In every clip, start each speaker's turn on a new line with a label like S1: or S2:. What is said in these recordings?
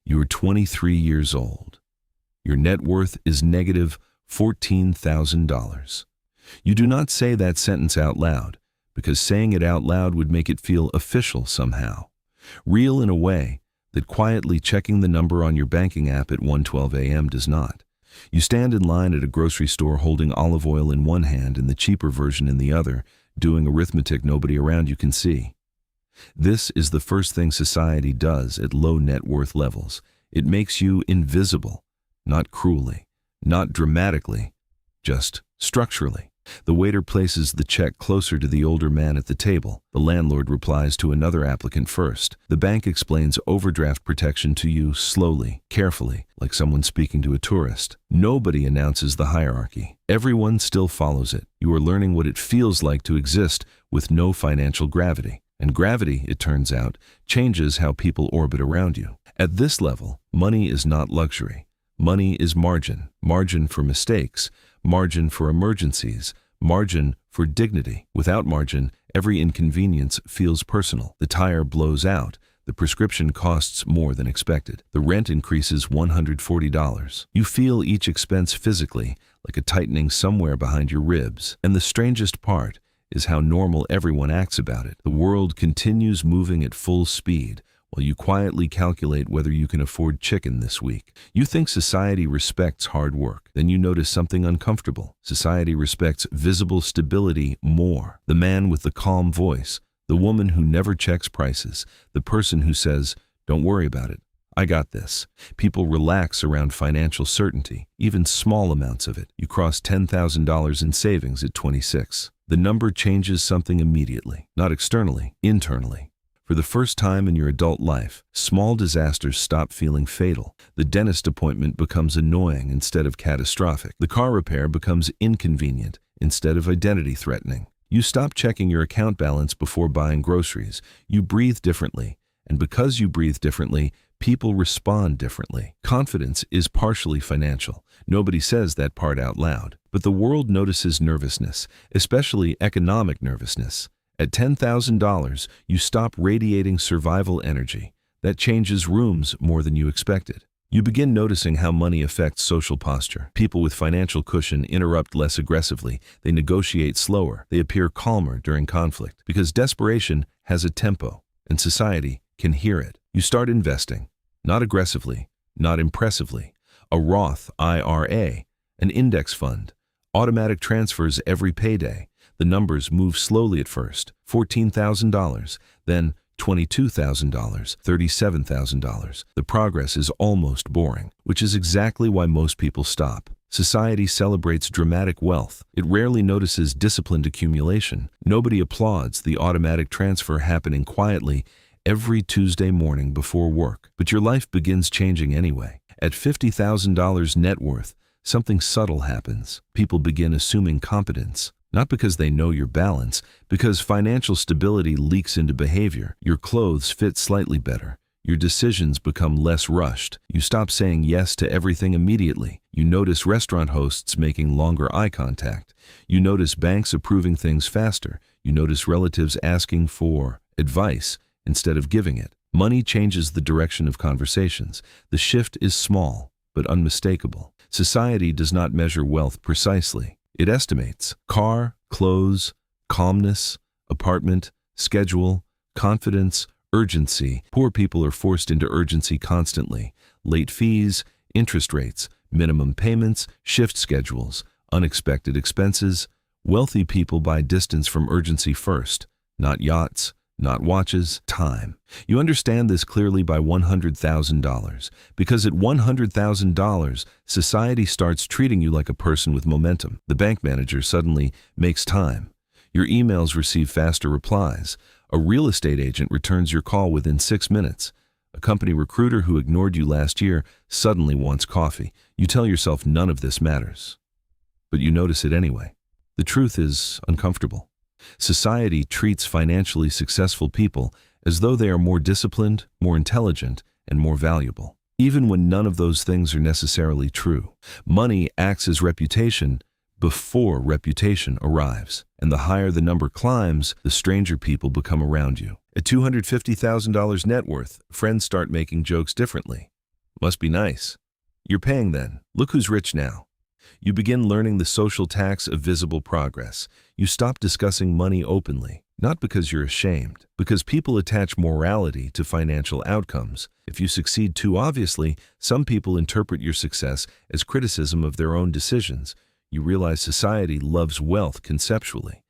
S1: You are 23 years old. Your net worth is negative $14,000. You do not say that sentence out loud, because saying it out loud would make it feel official somehow. Real in a way that quietly checking the number on your banking app at 1:12 a.m. does not. You stand in line at a grocery store holding olive oil in one hand and the cheaper version in the other, doing arithmetic nobody around you can see. This is the first thing society does at low net worth levels. It makes you invisible, not cruelly, not dramatically, just structurally. The waiter places the check closer to the older man at the table. The landlord replies to another applicant first. The bank explains overdraft protection to you slowly, carefully, like someone speaking to a tourist. Nobody announces the hierarchy. Everyone still follows it. You are learning what it feels like to exist with no financial gravity. And gravity, it turns out, changes how people orbit around you. At this level, money is not luxury. Money is margin. Margin for mistakes. Margin for emergencies, margin for dignity. Without margin, every inconvenience feels personal. The tire blows out. The prescription costs more than expected. The rent increases $140. You feel each expense physically, like a tightening somewhere behind your ribs. And the strangest part is how normal everyone acts about it. The world continues moving at full speed, while you quietly calculate whether you can afford chicken this week. You think society respects hard work. Then you notice something uncomfortable. Society respects visible stability more. The man with the calm voice, the woman who never checks prices, the person who says, "Don't worry about it. I got this." People relax around financial certainty, even small amounts of it. You cross $10,000 in savings at 26. The number changes something immediately, not externally, internally. For the first time in your adult life, small disasters stop feeling fatal. The dentist appointment becomes annoying instead of catastrophic. The car repair becomes inconvenient instead of identity-threatening. You stop checking your account balance before buying groceries. You breathe differently, and because you breathe differently, people respond differently. Confidence is partially financial. Nobody says that part out loud. But the world notices nervousness, especially economic nervousness. At $10,000, you stop radiating survival energy. That changes rooms more than you expected. You begin noticing how money affects social posture. People with financial cushion interrupt less aggressively. They negotiate slower. They appear calmer during conflict because desperation has a tempo, and society can hear it. You start investing, not aggressively, not impressively. A Roth IRA, an index fund, automatic transfers every payday. The numbers move slowly at first, $14,000, then $22,000, $37,000. The progress is almost boring, which is exactly why most people stop. Society celebrates dramatic wealth. It rarely notices disciplined accumulation. Nobody applauds the automatic transfer happening quietly every Tuesday morning before work. But your life begins changing anyway. At $50,000 net worth, something subtle happens. People begin assuming competence. Not because they know your balance, because financial stability leaks into behavior. Your clothes fit slightly better. Your decisions become less rushed. You stop saying yes to everything immediately. You notice restaurant hosts making longer eye contact. You notice banks approving things faster. You notice relatives asking for advice instead of giving it. Money changes the direction of conversations. The shift is small, but unmistakable. Society does not measure wealth precisely. It estimates car, clothes, calmness, apartment, schedule, confidence, urgency. Poor people are forced into urgency constantly. Late fees, interest rates, minimum payments, shift schedules, unexpected expenses. Wealthy people buy distance from urgency first, not yachts, not watches, time. You understand this clearly by $100,000, because at $100,000, society starts treating you like a person with momentum. The bank manager suddenly makes time. Your emails receive faster replies. A real estate agent returns your call within 6 minutes. A company recruiter who ignored you last year suddenly wants coffee. You tell yourself none of this matters, but you notice it anyway. The truth is uncomfortable. Society treats financially successful people as though they are more disciplined, more intelligent, and more valuable, even when none of those things are necessarily true. Money acts as reputation before reputation arrives, and the higher the number climbs, the stranger people become around you. At $250,000 net worth, friends start making jokes differently. Must be nice. You're paying then. Look who's rich now. You begin learning the social tax of visible progress. You stop discussing money openly, not because you're ashamed, because people attach morality to financial outcomes. If you succeed too obviously, some people interpret your success as criticism of their own decisions. You realize society loves wealth conceptually.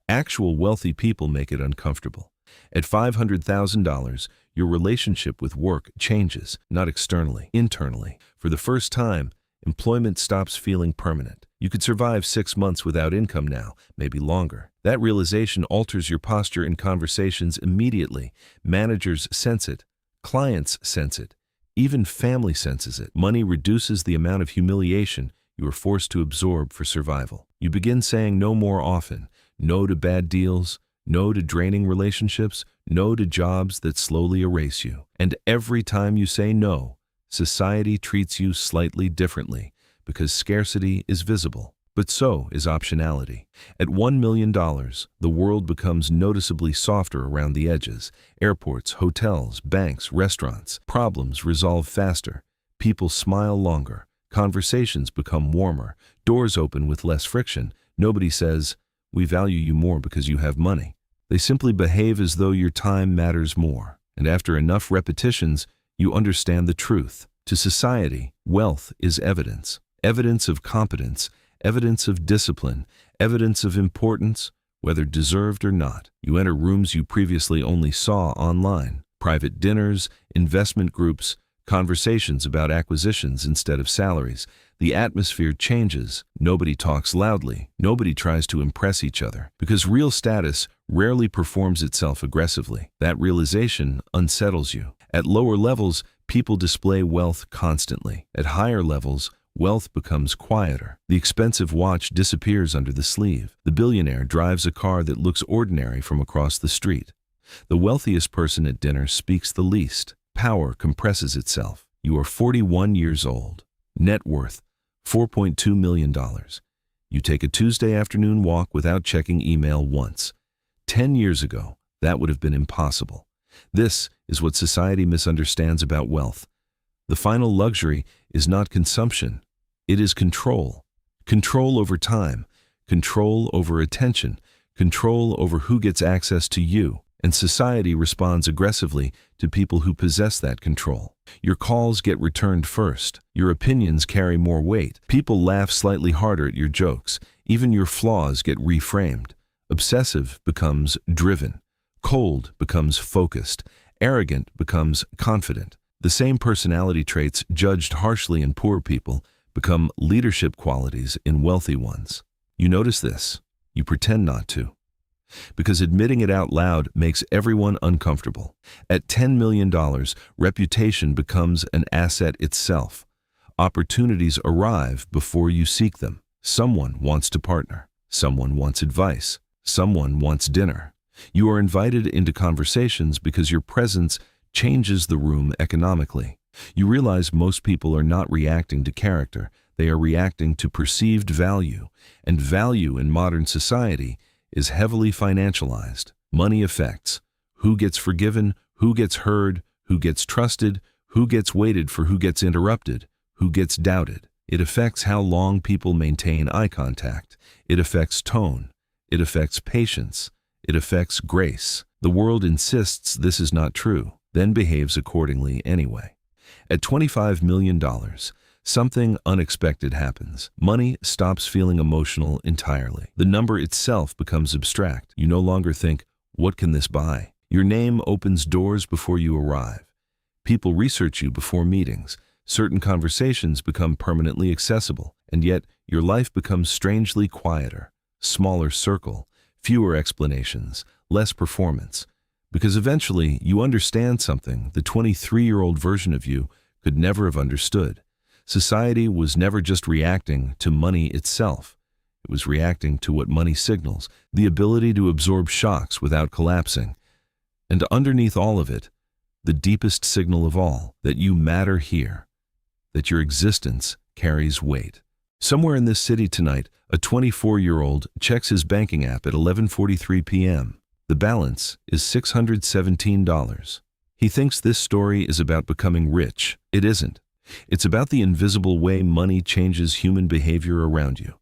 S1: Actual wealthy people make it uncomfortable. At $500,000, your relationship with work changes, not externally, internally. For the first time, employment stops feeling permanent. You could survive 6 months without income now, maybe longer. That realization alters your posture in conversations immediately. Managers sense it. Clients sense it. Even family senses it. Money reduces the amount of humiliation you are forced to absorb for survival. You begin saying no more often. No to bad deals. No to draining relationships. No to jobs that slowly erase you. And every time you say no, society treats you slightly differently because scarcity is visible. But so is optionality. At $1 million, the world becomes noticeably softer around the edges. Airports, hotels, banks, restaurants. Problems resolve faster. People smile longer. Conversations become warmer. Doors open with less friction. Nobody says, "We value you more because you have money." They simply behave as though your time matters more. And after enough repetitions, you understand the truth. To society, wealth is evidence. Evidence of competence, evidence of discipline, evidence of importance, whether deserved or not. You enter rooms you previously only saw online. Private dinners, investment groups, conversations about acquisitions instead of salaries. The atmosphere changes. Nobody talks loudly. Nobody tries to impress each other. Because real status rarely performs itself aggressively. That realization unsettles you. At lower levels, people display wealth constantly. At higher levels, wealth becomes quieter. The expensive watch disappears under the sleeve. The billionaire drives a car that looks ordinary from across the street. The wealthiest person at dinner speaks the least. Power compresses itself. You are 41 years old. Net worth, $4.2 million. You take a Tuesday afternoon walk without checking email once. 10 years ago, that would have been impossible. This is what society misunderstands about wealth. The final luxury is not consumption. It is control. Control over time, control over attention, control over who gets access to you. And society responds aggressively to people who possess that control. Your calls get returned first. Your opinions carry more weight. People laugh slightly harder at your jokes. Even your flaws get reframed. Obsessive becomes driven. Cold becomes focused. Arrogant becomes confident. The same personality traits judged harshly in poor people become leadership qualities in wealthy ones. You notice this. You pretend not to. Because admitting it out loud makes everyone uncomfortable. At $10 million, reputation becomes an asset itself. Opportunities arrive before you seek them. Someone wants to partner. Someone wants advice. Someone wants dinner. You are invited into conversations because your presence changes the room economically. You realize most people are not reacting to character. They are reacting to perceived value. And value in modern society is heavily financialized. Money affects who gets forgiven, who gets heard, who gets trusted, who gets waited for, who gets interrupted, who gets doubted. It affects how long people maintain eye contact. It affects tone. It affects patience. It affects grace. The world insists this is not true, then behaves accordingly anyway. At $25 million, something unexpected happens. Money stops feeling emotional entirely. The number itself becomes abstract. You no longer think, "What can this buy?" Your name opens doors before you arrive. People research you before meetings. Certain conversations become permanently accessible, and yet your life becomes strangely quieter. Smaller circle, fewer explanations, less performance. Because eventually you understand something the 23-year-old version of you could never have understood. Society was never just reacting to money itself. It was reacting to what money signals, the ability to absorb shocks without collapsing. And underneath all of it, the deepest signal of all, that you matter here, that your existence carries weight. Somewhere in this city tonight, a 24-year-old checks his banking app at 11:43 p.m. The balance is $617. He thinks this story is about becoming rich. It isn't. It's about the invisible way money changes human behavior around you,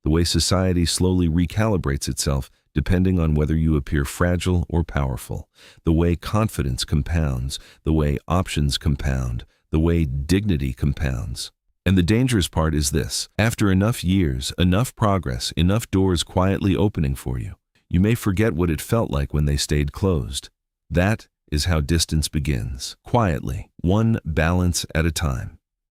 S1: the way society slowly recalibrates itself depending on whether you appear fragile or powerful, the way confidence compounds, the way options compound, the way dignity compounds. And the dangerous part is this: after enough years, enough progress, enough doors quietly opening for you, you may forget what it felt like when they stayed closed. That is how distance begins, quietly, one balance at a time.